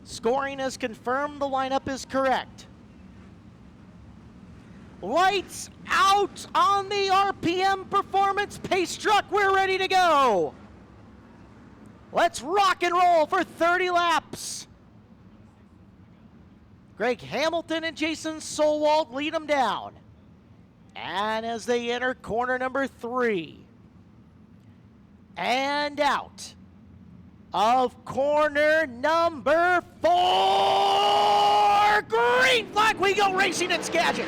Scoring is confirmed. The lineup is correct. Lights out on the RPM Performance Pace Truck. We're ready to go. Let's rock and roll for 30 laps. Greg Hamilton and Jason Solwald lead them down. And as they enter corner number 3, and out of corner number 4, green flag, we go racing at Skagit.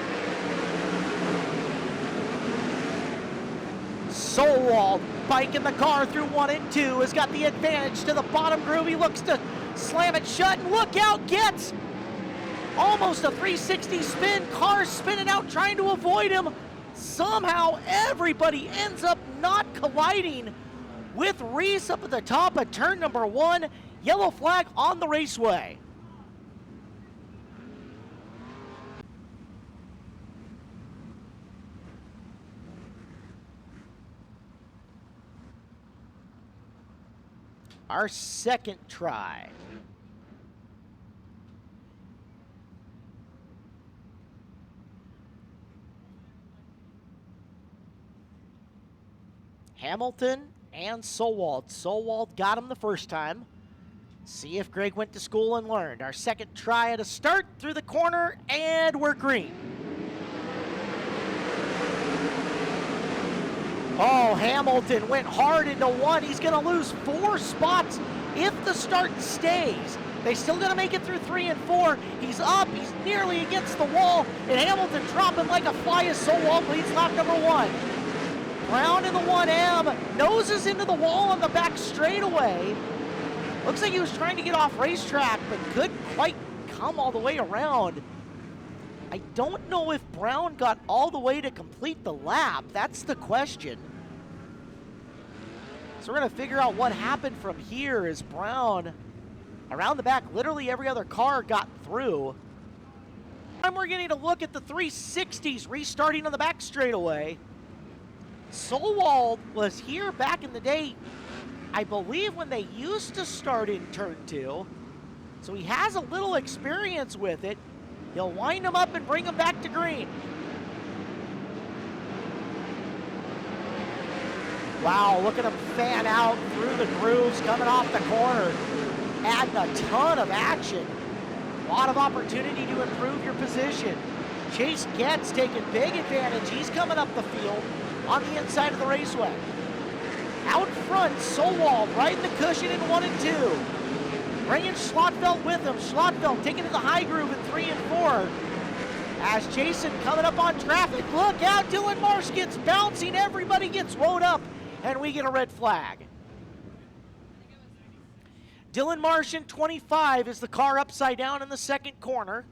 Solwald biking the car through 1 and 2, has got the advantage to the bottom groove. He looks to slam it shut, and look out, gets almost a 360 spin. Car spinning out, trying to avoid him. Somehow everybody ends up not colliding with Reese up at the top of turn number 1. Yellow flag on the raceway. Our second try. Hamilton and Solwald. Solwald got him the first time. See if Greg went to school and learned. Our second try at a start through the corner, and we're green. Oh, Hamilton went hard into 1. He's going to lose 4 spots if the start stays. They still going to make it through 3 and 4. He's up. He's nearly against the wall. And Hamilton dropping like a fly as Solwald leads lap number 1. Brown in the 1M, noses into the wall on the back straightaway. Looks like he was trying to get off racetrack, but couldn't quite come all the way around. I don't know if Brown got all the way to complete the lap. That's the question. So we're going to figure out what happened from here as Brown, around the back, literally every other car got through. And we're getting to look at the 360s restarting on the back straightaway. Solwald was here back in the day, I believe, when they used to start in turn 2. So he has a little experience with it. He'll wind them up and bring them back to green. Wow, look at him fan out through the grooves coming off the corner. Adding a ton of action. A lot of opportunity to improve your position. Chase Getz taking big advantage. He's coming up the field on the inside of the raceway. Out front, Solwald riding the cushion in 1 and 2. Bringing Schlotfeld with him. Schlotfeld taking to the high groove in 3 and 4. As Jason coming up on traffic. Look out, Dylan Marsh gets bouncing. Everybody gets wound up, and we get a red flag. Dylan Marsh in 25 is the car upside down in the second corner.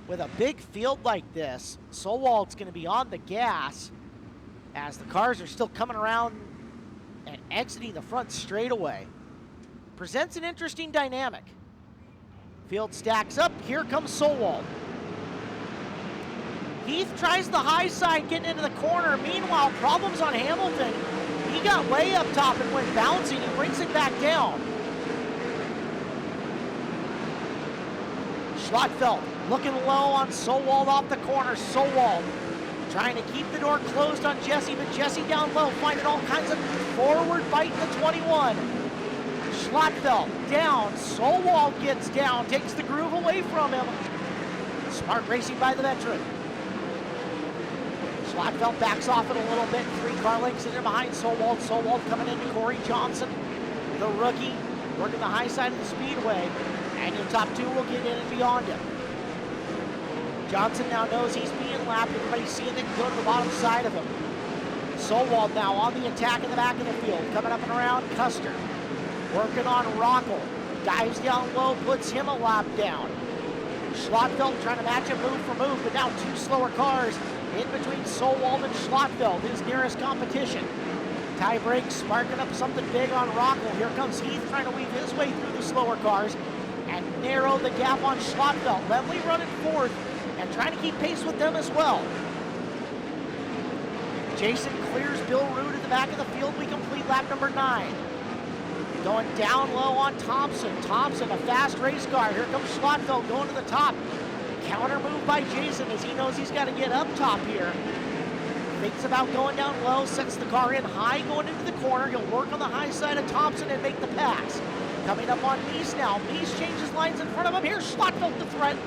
With a big field like this, Solwald's going to be on the gas as the cars are still coming around and exiting the front straightaway. Presents an interesting dynamic. Field stacks up. Here comes Solwald. Heath tries the high side, getting into the corner. Meanwhile, problems on Hamilton. He got way up top and went bouncing. He brings it back down. Schlotfeld looking low on Solwald off the corner. Solwald trying to keep the door closed on Jesse, but Jesse down low, finding all kinds of forward fight in the 21. Schlotfeld down. Solwald gets down, takes the groove away from him. Smart racing by the veteran. Schlotfeld backs off it a little bit. 3 car lengths in there behind Solwald. Solwald coming into Corey Johnson, the rookie, working the high side of the speedway. And your top 2 will get in and beyond him. Johnson now knows he's being lapped. Everybody's seeing it go to the bottom side of him. Solwald now on the attack in the back of the field. Coming up and around, Custer. Working on Rockel. Dives down low, puts him a lap down. Schlotfeld trying to match him move for move, but now 2 slower cars in between Solwald and Schlotfeld, his nearest competition. Tie break, sparking up something big on Rockel. Here comes Heath trying to weave his way through the slower cars and narrow the gap on Schlotfeld. Lemley running fourth and trying to keep pace with them as well. Jason clears Bill Root at the back of the field. We complete lap number 9. Going down low on Thompson. Thompson, a fast race car. Here comes Schlotfeld going to the top. Counter move by Jason as he knows he's got to get up top here. Thinks about going down low, sets the car in high going into the corner. He'll work on the high side of Thompson and make the pass. Coming up on Meese now. Meese changes lines in front of him. Here's Schlotfeld the threat.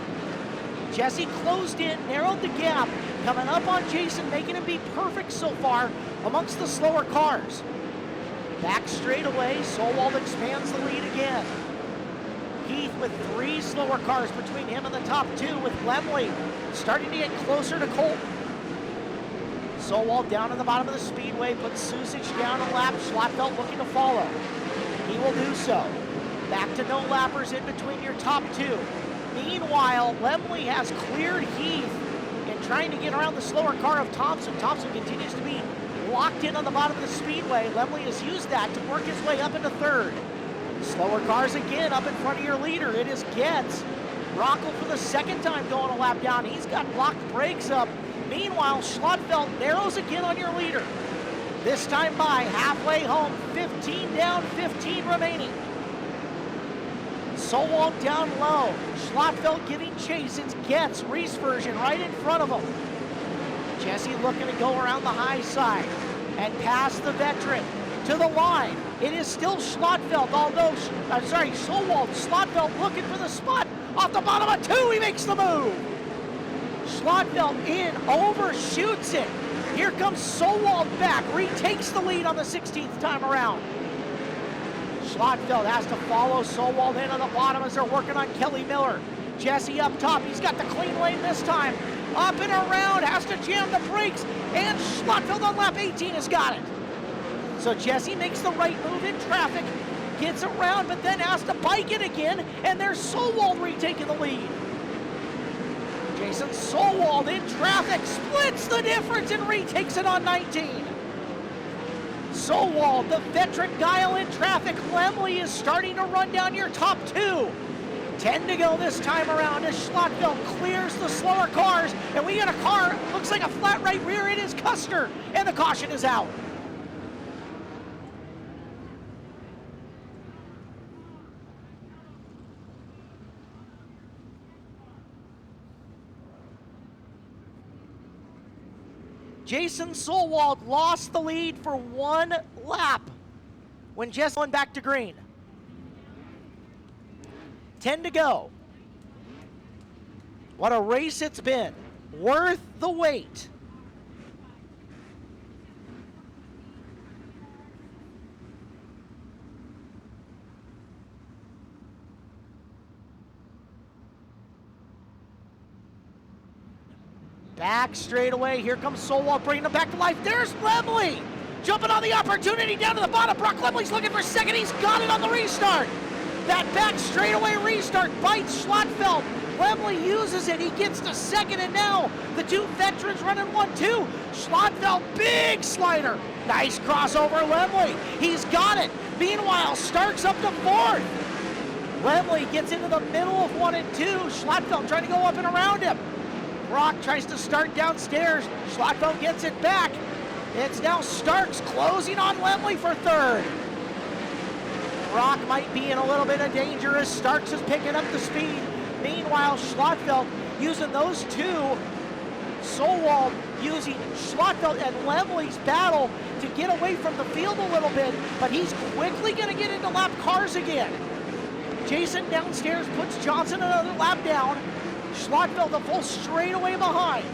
Jesse closed in, narrowed the gap. Coming up on Jason, making him be perfect so far amongst the slower cars. Back straightaway, Solwald expands the lead again. Heath with 3 slower cars between him and the top 2, with Lemley starting to get closer to Colton. Solwald down at the bottom of the speedway, puts Susich down a lap. Schlotfeld looking to follow. He will do so. Back to no lappers in between your top 2. Meanwhile, Lemley has cleared Heath and trying to get around the slower car of Thompson. Thompson continues to be locked in on the bottom of the speedway. Lemley has used that to work his way up into 3rd. Slower cars again up in front of your leader. It is Getz. Rockel for the 2nd time going a lap down. He's got blocked brakes up. Meanwhile, Schlotfeld narrows again on your leader. This time by halfway home, 15 down, 15 remaining. Solwald down low. Schlotfeld giving chase. It's Getz, Reese version, right in front of him. Jesse looking to go around the high side and pass the veteran to the line. It is still Schlotfeld, although, Solwald. Schlotfeld looking for the spot. Off the bottom of 2, he makes the move. Schlotfeld in, overshoots it. Here comes Solwald back, retakes the lead on the 16th time around. Schlotfeld has to follow Solwald in on the bottom as they're working on Kelly Miller. Jesse up top, he's got the clean lane this time. Up and around, has to jam the brakes, and Schlotfeld on lap 18 has got it. So Jesse makes the right move in traffic, gets around, but then has to bike it again, and there's Solwald retaking the lead. Jason Solwald in traffic, splits the difference and retakes it on 19. Solwald, the veteran guile in traffic. Lemley is starting to run down your top 2. 10 to go this time around as Schlotfeld clears the slower cars, and we got a car, looks like a flat right rear. It is Custer, and the caution is out. Jason Solwald lost the lead for 1 lap when Jesse went back to green. 10 to go. What a race it's been. Worth the wait. Back straightaway, here comes Solwald bringing him back to life. There's Lemley, jumping on the opportunity down to the bottom. Brock Lemley's looking for 2nd, he's got it on the restart. That back straightaway restart bites Schlotfeld. Lemley uses it, he gets to 2nd, and now the 2 veterans running 1-2. Schlotfeld, big slider. Nice crossover, Lemley, he's got it. Meanwhile, Stark's up to 4th. Lemley gets into the middle of 1 and 2. Schlotfeld trying to go up and around him. Brock tries to start downstairs. Schlotfeld gets it back. It's now Starks closing on Lemley for 3rd. Brock might be in a little bit of danger as Starks is picking up the speed. Meanwhile, Schlotfeld using those 2. Solwald using Schlotfeld and Lemley's battle to get away from the field a little bit, but he's quickly going to get into lap cars again. Jason downstairs puts Johnson another lap down. Schlotfeld a full straightaway behind.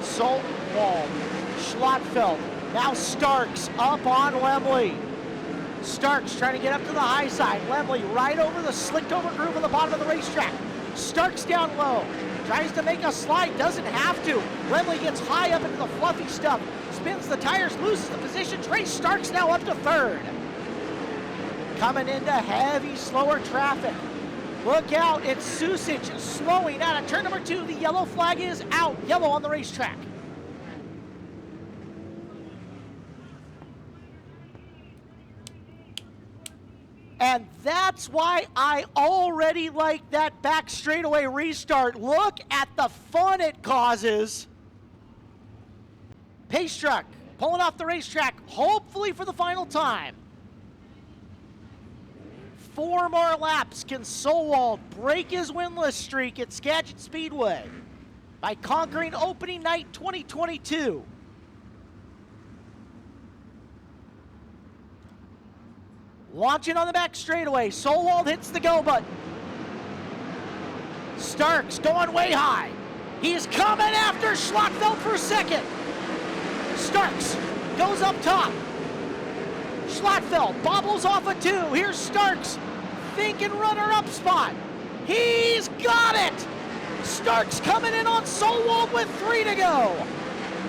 Solwald, Schlotfeld, now Starks up on Lemley. Starks trying to get up to the high side. Lemley right over the slicked over groove on the bottom of the racetrack. Starks down low, tries to make a slide, doesn't have to. Lemley gets high up into the fluffy stuff, spins the tires, loses the position. Trace Starks now up to 3rd. Coming into heavy, slower traffic. Look out, it's Susich slowing out of turn number 2. The yellow flag is out, yellow on the racetrack. And that's why I already like that back straightaway restart. Look at the fun it causes Pace truck pulling off the racetrack, hopefully for the final time. 4 more laps. Can Sowald break his winless streak at Skagit Speedway by conquering opening night 2022? Launching on the back straightaway. Sowald hits the go button. Starks going way high. He's coming after Schlottfeld for second. Starks goes up top. Schlottfeld bobbles off a 2. Here's Starks thinking runner-up spot. He's got it! Starks coming in on Sowald with 3 to go.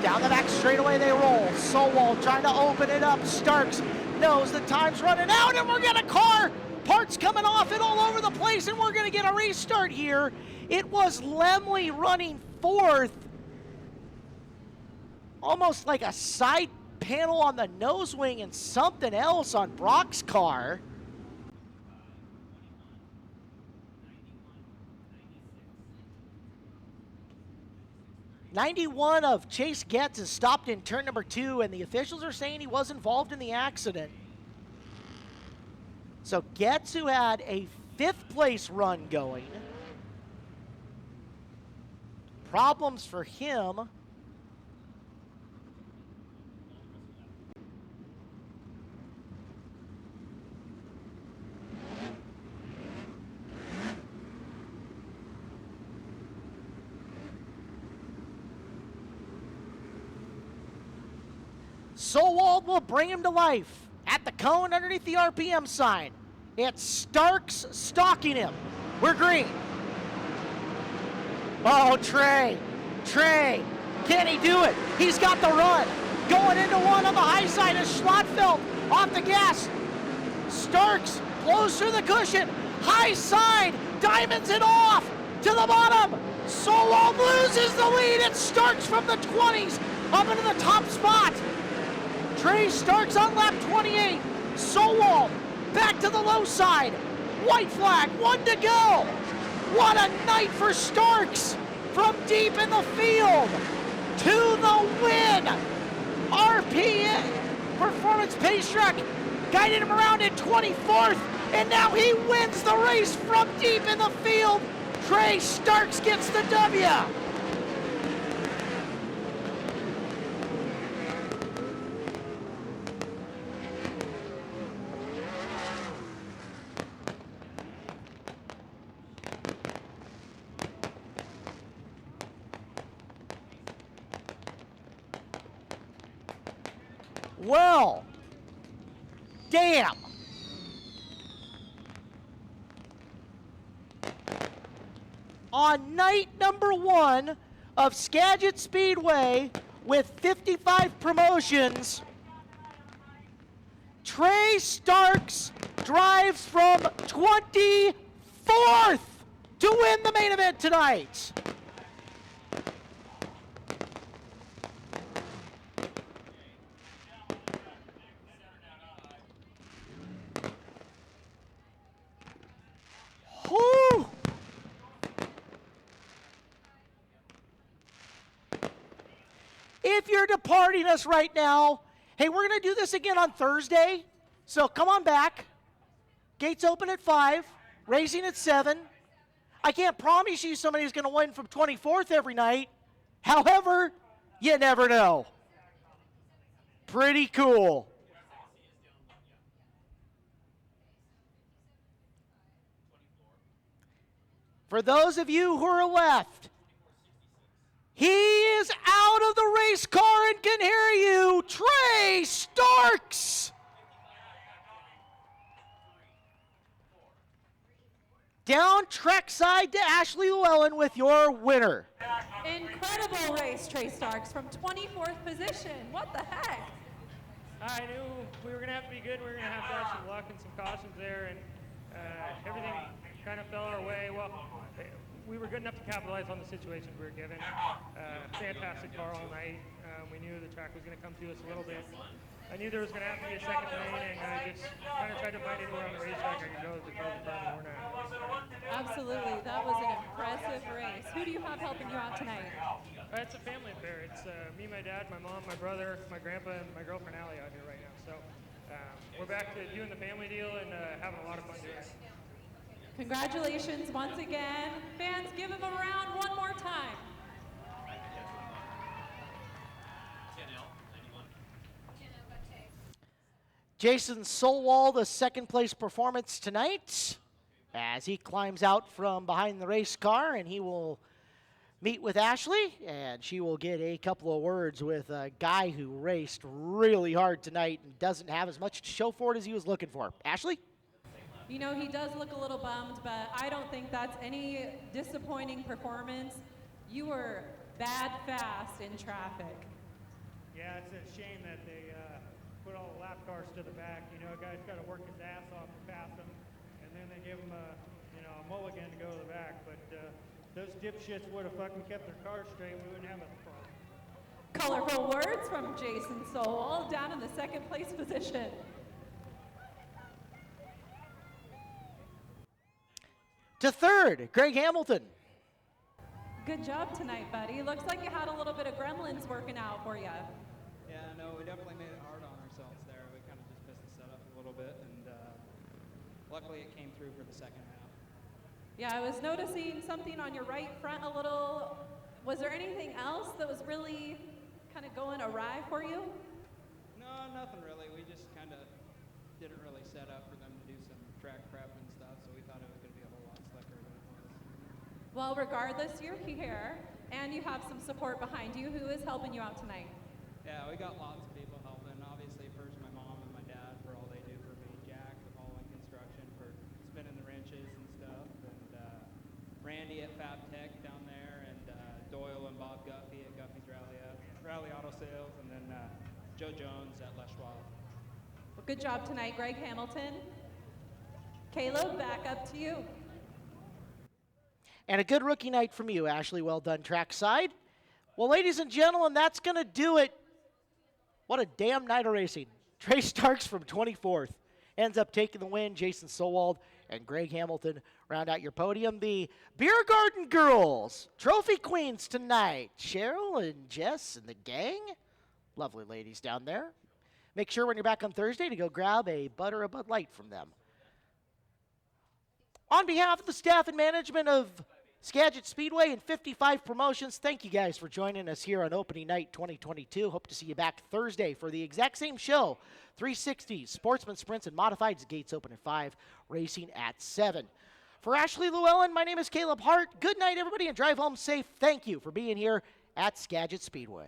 Down the back straightaway they roll. Sowald trying to open it up. Starks knows the time's running out, and we're gonna car parts coming off it all over the place, and we're gonna get a restart here. It was Lemley running 4th. Almost like a side panel on the nose wing and something else on Brock's car. '91 of Chase Getz is stopped in turn number 2, and the officials are saying he was involved in the accident. So Getz, who had a 5th place run going, problems for him. Sowald will bring him to life at the cone underneath the RPM sign. It's Starks stalking him. We're green. Oh, Trey, can he do it? He's got the run. Going into 1 on the high side is Schlottfeld off the gas. Starks blows through the cushion. High side, diamonds it off to the bottom. Sowald loses the lead. It's Starks from the 20s up into the top spot. Trey Starks on lap 28. Sowald back to the low side. White flag, 1 to go. What a night for Starks from deep in the field to the win. RPA Performance Pace Truck guided him around in 24th, and now he wins the race from deep in the field. Trey Starks gets the W. Well, damn. On night number 1 of Skagit Speedway with 55 promotions, Trey Starks drives from 24th to win the main event tonight. Whew. If you're departing us right now, hey, we're going to do this again on Thursday, so come on back. Gates open at 5, racing at 7. I can't promise you somebody's going to win from 24th every night. However, you never know. Pretty cool. For those of you who are left, he is out of the race car and can hear you, Trey Starks. Down trackside to Ashley Llewellyn with your winner. Incredible race, Trey Starks, from 24th position. What the heck? I knew we were going to have to be good. We were going to have to have some luck and some cautions there, and everything kind of fell our way. Well, we were good enough to capitalize on the situations we were given. Fantastic car all night. We knew the track was going to come to us a little bit. I knew there was going to have to be a second lane, and I just kind of tried to find anywhere on the racetrack I could go to close the front of the Warner. Absolutely. That was an impressive race. Who do you have helping you out tonight? It's a family affair. It's me, my dad, my mom, my brother, my grandpa, and my girlfriend Allie out here right now. So we're back to doing the family deal and having a lot of fun doing it. Congratulations once again. Fans, give him a round one more time. Jason Solwall, the second place performance tonight, as he climbs out from behind the race car, and he will meet with Ashley, and she will get a couple of words with a guy who raced really hard tonight and doesn't have as much to show for it as he was looking for. Ashley? You know, he does look a little bummed, but I don't think that's any disappointing performance. You were bad fast in traffic. Yeah, it's a shame that they put all the lap cars to the back. You know, a guy's got to work his ass off to pass them, and then they give him a mulligan to go to the back. But those dipshits would have fucking kept their cars straight. We wouldn't have a problem. Colorful words from Jason Solwall down in the second place position. To third, Greg Hamilton. Good job tonight, buddy. Looks like you had a little bit of gremlins working out for you. Yeah, no, we definitely made it hard on ourselves there. We kind of just missed the setup a little bit, and luckily it came through for the second half. Yeah, I was noticing something on your right front a little. Was there anything else that was really kind of going awry for you? No, nothing really. We just kind of didn't really set up for them to do some track prep and stuff, so we thought it was going to be a whole lot slicker than it was. Well, regardless, you're here, and you have some support behind you. Who is helping you out tonight? Yeah, we got lots of people helping. Obviously, first my mom and my dad for all they do for me. Jack with all in construction for spinning the wrenches and stuff. And Randy at Fab Tech down there. And Doyle and Bob Guffey at Guffey's Rally Auto Sales. And then Joe Jones at Les Schwab. Well, good job tonight, Greg Hamilton. Caleb, back up to you. And a good rookie night from you, Ashley. Well done, trackside. Well, ladies and gentlemen, that's going to do it. What a damn night of racing. Trey Starks from 24th ends up taking the win. Jason Solwald and Greg Hamilton round out your podium. The Beer Garden Girls, Trophy Queens tonight. Cheryl and Jess and the gang. Lovely ladies down there. Make sure when you're back on Thursday to go grab a Bud or a Bud Light from them. On behalf of the staff and management of Skagit Speedway and 55 Promotions, thank you guys for joining us here on opening night 2022. Hope to see you back Thursday for the exact same show. 360s, Sportsman Sprints, and Modifieds. Gates open at 5, racing at 7. For Ashley Llewellyn, my name is Caleb Hart. Good night, everybody, and drive home safe. Thank you for being here at Skagit Speedway.